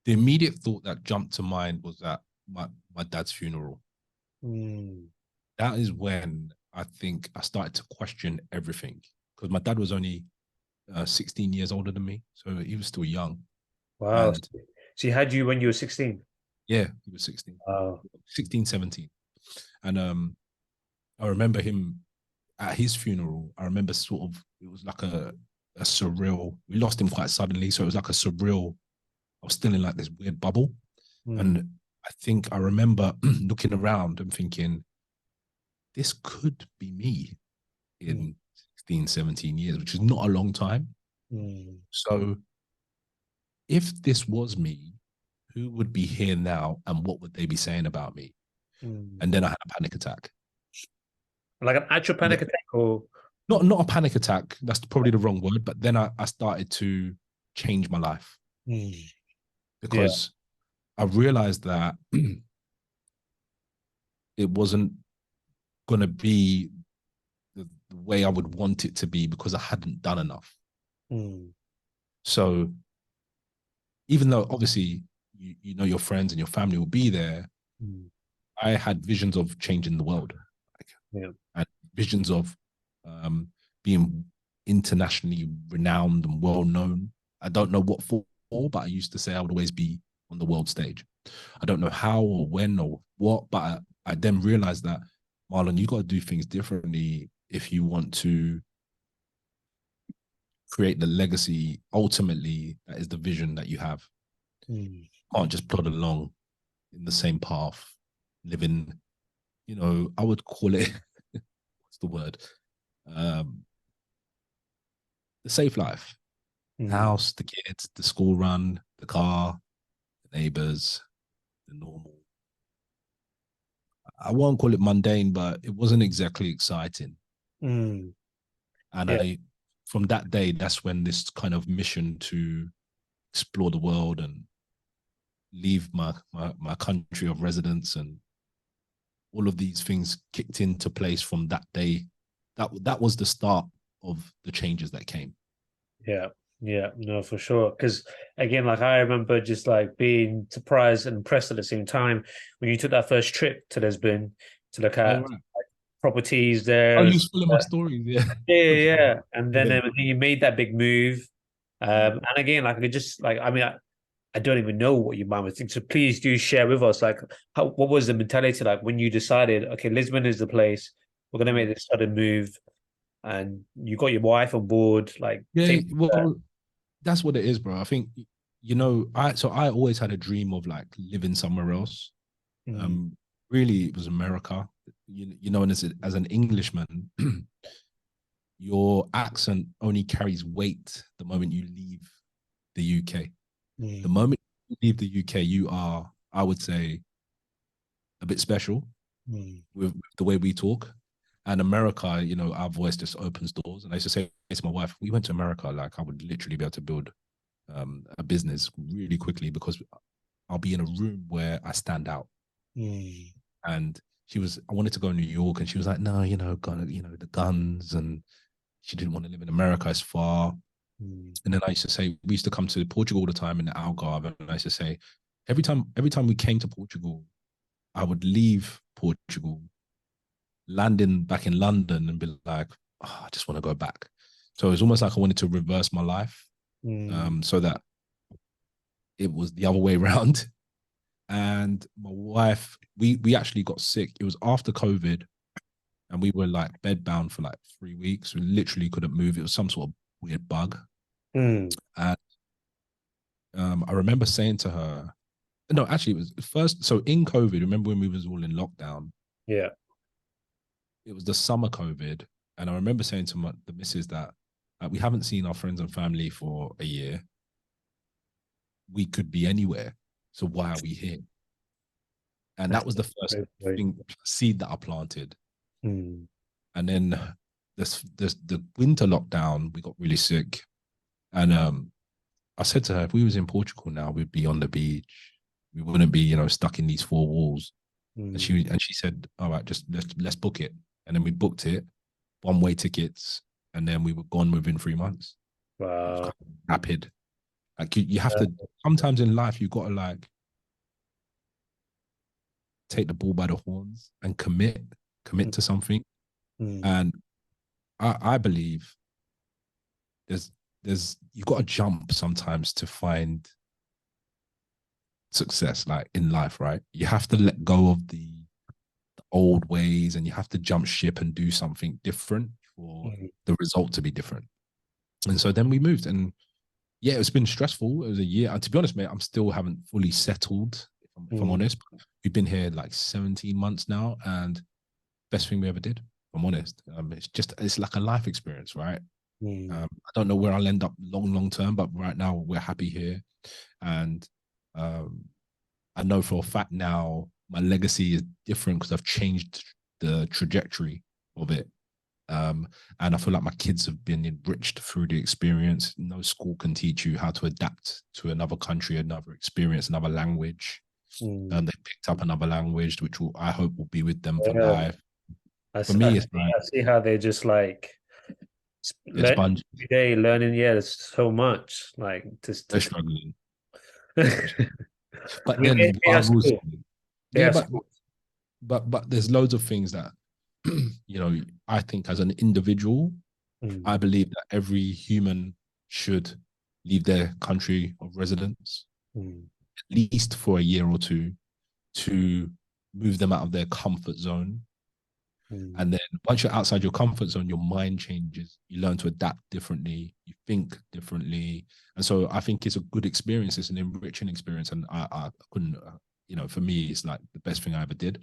the immediate thought that jumped to mind was that my dad's funeral. Mm. That is when I think I started to question everything because my dad was only 16 years older than me, so he was still young. Wow. And So he had you when you were 16. yeah, he was 16, Wow. 16, 17. And I remember him at his funeral. I remember sort of, it was like a surreal, we lost him quite suddenly. So it was like a surreal, I was still in like this weird bubble. Mm. And I think I remember looking around and thinking, this could be me Mm. in 16, 17 years, which is not a long time. Mm. So if this was me, who would be here now and what would they be saying about me? Mm. And then I had a panic attack. Like an actual panic attack, or Not a panic attack, that's probably the wrong word, but then I started to change my life mm. Yeah. because I realized that it wasn't going to be the way I would want it to be because I hadn't done enough. Mm. So even though obviously you know your friends and your family will be there, Mm. I had visions of changing the world, like, Yeah. and visions of um, being internationally renowned and well known. I don't know what for, but I used to say I would always be on the world stage. I don't know how or when or what, but I then realized that, Marlon, you got to do things differently if you want to create the legacy ultimately that is the vision that you have. Mm. You can't just plod along in the same path, living, I would call it, what's the word? Um, the safe life. The Mm. house, the kids, the school run, the car, the neighbors, the normal. I won't call it mundane, but it wasn't exactly exciting. Mm. And Yeah. from that day, that's when this kind of mission to explore the world and leave my country of residence and all of these things kicked into place from that day. That was the start of the changes that came. Yeah. Yeah. No, for sure. Because again, like I remember just like being surprised and impressed at the same time when you took that first trip to Lisbon to look Oh, at right. properties Oh, there. you spilling my stories, yeah. Yeah, yeah, Okay. yeah. And then Yeah. you made that big move. Mm. And again, like I could just like I mean, I don't even know what your mom was thinking. So please do share with us, like, what was the mentality like when you decided, okay, Lisbon is the place. We're gonna make Mm. this sudden move, and you got your wife on board. Like, Yeah, take that. well, that's what it is, bro. I think I always had a dream of like living somewhere else. Mm. Um, really, it was America. And as an Englishman, your accent only carries weight the moment you leave the UK. The Mm. moment you leave the UK, you are, I would say, a bit special Mm. with the way we talk. And America, our voice just opens doors. And I used to say to my wife, we went to America, like I would literally be able to build a business really quickly because I'll be in a room where I stand out. Mm. And I wanted to go to New York, and she was like, no, the guns, and she didn't want to live in America, it's far. Mm. And then I used to say, we used to come to Portugal all the time in the Algarve, and I used to say, every time we came to Portugal, I would leave Portugal, landing back in London, and be like, oh, I just want to go back. So it's almost like I wanted to reverse my life, Mm. so that it was the other way around. And my wife, we actually got sick. It was after COVID, and we were like bedbound for like 3 weeks. We literally couldn't move. It was some sort of weird bug. Mm. And I remember saying to her, no, actually, it was first. So in COVID, remember when we was all in lockdown? Yeah. It was the summer COVID, and I remember saying to the missus that we haven't seen our friends and family for a year. We could be anywhere, so why are we here? And That's that was the first great point. seed that I planted. Mm. And then the winter lockdown, we got really sick, and I said to her, if we was in Portugal now, we'd be on the beach. We wouldn't be, stuck in these four walls. And Mm. she said, all right, just let's book it. And then we booked it, one-way tickets, and then we were gone within 3 months. It was Wow. kind of rapid. Like you have to sometimes in life you gotta like take the bull by the horns and commit to something. Mm, And I believe there's you got to jump sometimes to find success, like in life, right? You have to let go of the old ways and you have to jump ship and do something different for mm, the result to be different. And so then we moved, and yeah, it's been stressful. It was a year, and to be honest, mate, I'm still haven't fully settled. If I'm mm, honest, we've been here like 17 months now, and best thing we ever did. If I'm honest, it's like a life experience, right? mm. I don't know where I'll end up long term, but right now we're happy here, and um, I know for a fact now my legacy is different because I've changed the trajectory of it. Um, and I feel like my kids have been enriched through the experience. No school can teach you how to adapt to another country, another experience, another language. Mm. They picked up another language, which I hope will be with them for Yeah, life. For me, it's like I see how they just like they're learn sponges. every day, learning. Yeah, there's so much like They're to. struggling. They're I struggling. But mean, then they what I are will say, school. They yeah, are school. but there's loads of things that I think as an individual, Mm, I believe that every human should leave their country of residence mm, at least for a year or two to move them out of their comfort zone. mm, And then once you're outside your comfort zone, your mind changes. You learn to adapt differently. You think differently. And so I think it's a good experience. It's an enriching experience. And I couldn't, for me, it's like the best thing I ever did.